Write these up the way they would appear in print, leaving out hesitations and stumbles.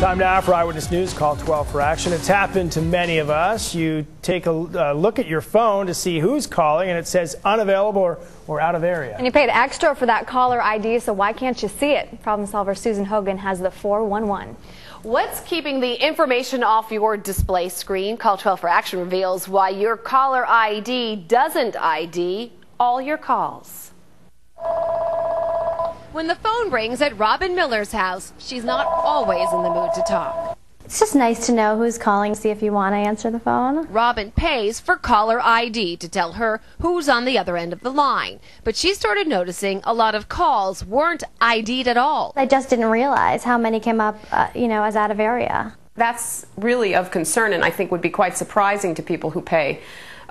Time now for Eyewitness News. Call 12 for action. It's happened to many of us. You take a look at your phone to see who's calling, and it says unavailable or out of area. And you paid extra for that caller ID, so why can't you see it? Problem solver Susan Hogan has the 411. What's keeping the information off your display screen? Call 12 for action reveals why your caller ID doesn't ID all your calls. When the phone rings at Robin Miller's house, she's not always in the mood to talk. It's just nice to know who's calling, see if you want to answer the phone. Robin pays for caller ID to tell her who's on the other end of the line. But she started noticing a lot of calls weren't ID'd at all. I just didn't realize how many came up, as out of area. That's really of concern, and I think would be quite surprising to people who pay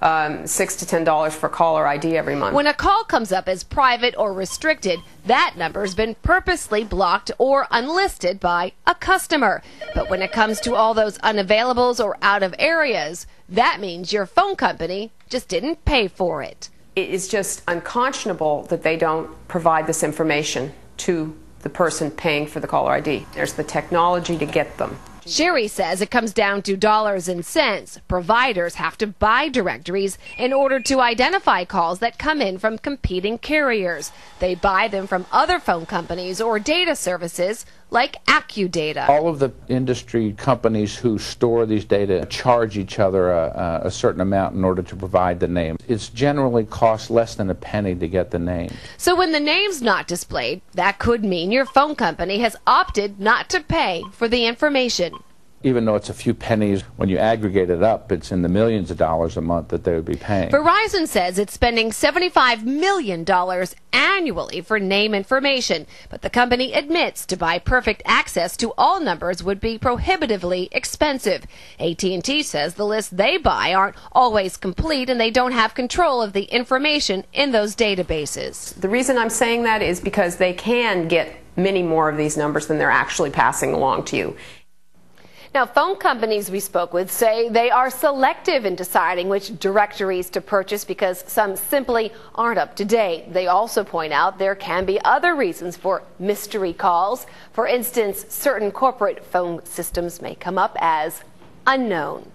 $6 to $10 for caller ID every month. When a call comes up as private or restricted, that number's been purposely blocked or unlisted by a customer. But when it comes to all those unavailables or out of areas, that means your phone company just didn't pay for it. It is just unconscionable that they don't provide this information to the person paying for the caller ID. There's the technology to get them. Sherry says it comes down to dollars and cents. Providers have to buy directories in order to identify calls that come in from competing carriers. They buy them from other phone companies or data services like Accudata. All of the industry companies who store these data charge each other a certain amount in order to provide the name. It's generally costs less than a penny to get the name. So when the name's not displayed, that could mean your phone company has opted not to pay for the information. Even though it's a few pennies, when you aggregate it up, it's in the millions of dollars a month that they would be paying. Verizon says it's spending $75 million annually for name information, but the company admits to buy perfect access to all numbers would be prohibitively expensive. AT&T says the lists they buy aren't always complete and they don't have control of the information in those databases. The reason I'm saying that is because they can get many more of these numbers than they're actually passing along to you. Now, phone companies we spoke with say they are selective in deciding which directories to purchase because some simply aren't up to date. They also point out there can be other reasons for mystery calls. For instance, certain corporate phone systems may come up as unknown.